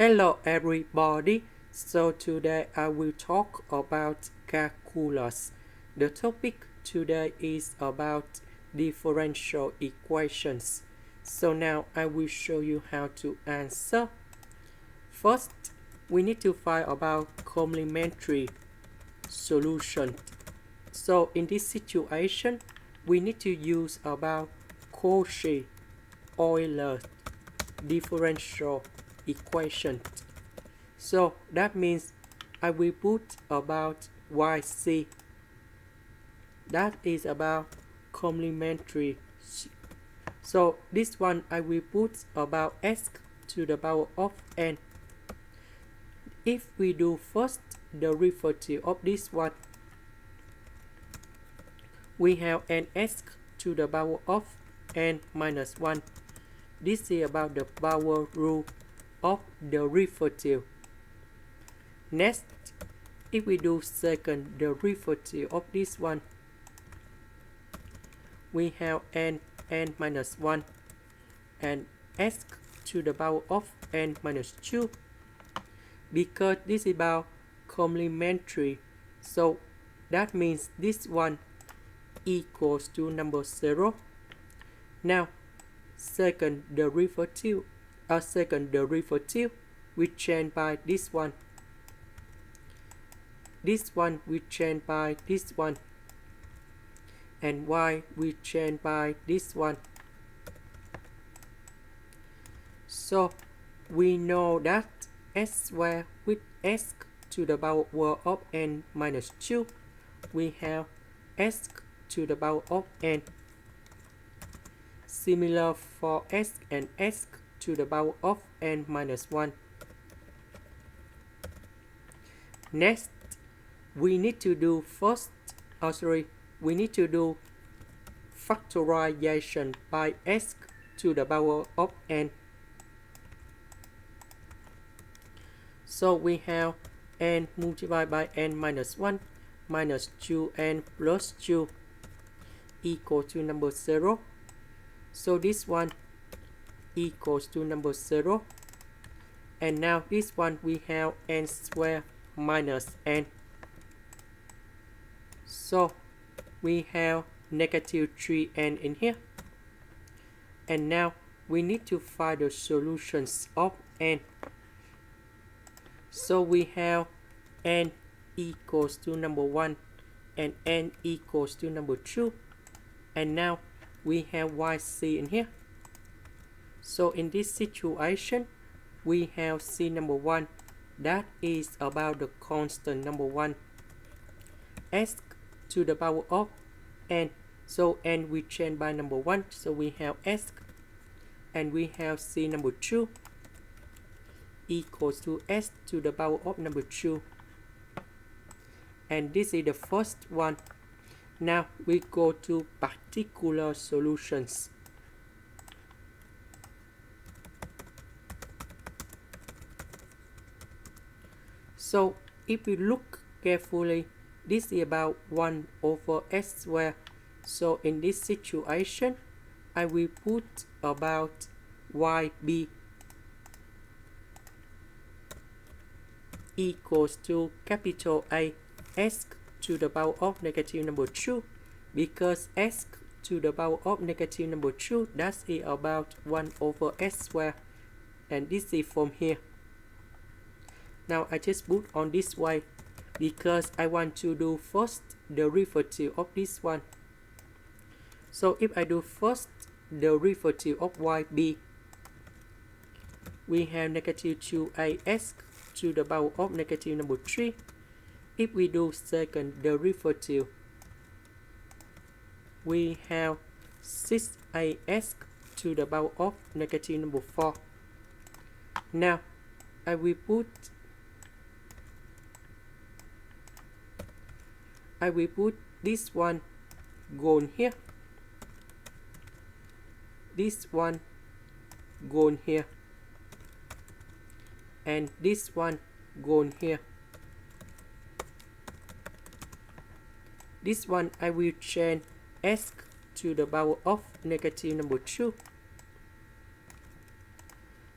Hello everybody, so today I will talk about calculus. The topic today is about differential equations. So now I will show you how to answer. First, we need to find about complementary solution. So in this situation, we need to use about Cauchy-Euler Differential equation. So that means I will put about yc. That is about complementary. So this one I will put about s to the power of n. If we do first derivative of this one, we have ns to the power of n minus 1. This is about the power rule of derivative. Next, if we do second derivative of this one, we have n minus 1 and s to the power of n minus 2. Because this is about complementary, so that means this one equals to number 0. Now, second derivative, we change by this one. This one we change by this one, and y we change by this one. So we know that s squared with s to the power of n minus 2, we have s to the power of n. Similar for s and s to the power of n minus 1. Next, we need to do we need to do factorization by s to the power of n. So we have n multiplied by n minus 1 minus 2n plus 2 equal to number 0. So this one equals to number 0. And now this one we have n squared minus n. So we have negative 3n in here. And now we need to find the solutions of n. So we have n equals to number 1 and n equals to number 2. And now we have yc in here. So in this situation, we have c number 1. That is about the constant number 1. S to the power of n. So n we change by number 1. So we have s. And we have c number 2 equals to s to the power of number 2. And this is the first one. Now we go to particular solutions. So if we look carefully, this is about 1 over s squared. So in this situation, I will put about yb equals to capital A s to the power of negative number 2, because s to the power of negative number 2, that is about 1 over s squared, and this is from here. Now I just put on this way because I want to do first derivative of this one. So if I do first derivative of yb, we have negative 2as to the power of negative number 3. If we do second derivative, we have 6as to the power of negative number 4. Now I will put this one gone here, this one gone here, and this one gone here. This one I will change s to the power of negative number 2.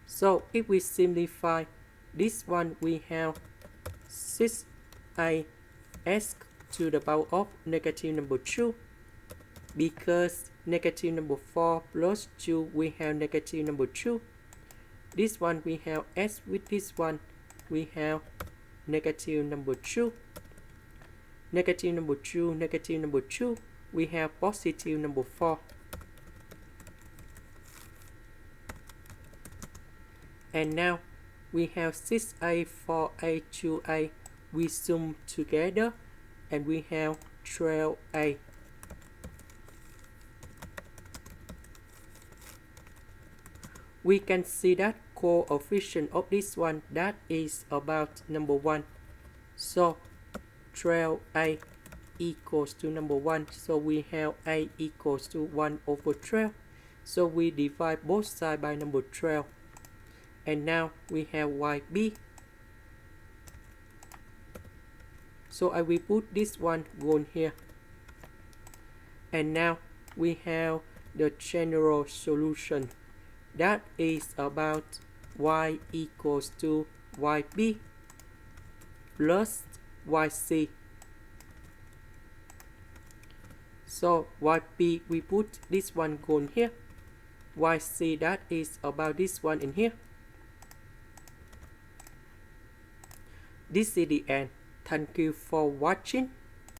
So if we simplify, this one we have 6a s to the power of negative number 2, because negative number 4 plus 2 we have negative number 2. This one we have s with this one we have negative number 2. Negative number 2, negative number 2, we have positive number 4. And now we have 6a, 4a, 2a, we sum together and we have 12a. We can see that coefficient of this one, that is about number 1. So 12a equals to number 1. So we have a equals to 1 over 12. So we divide both sides by number 12. And now we have yb. So I will put this one on here. And now we have the general solution. That is about y equals to yb plus yc. So yb, we put this one on here. Yc, that is about this one in here. This is the end. Thank you for watching.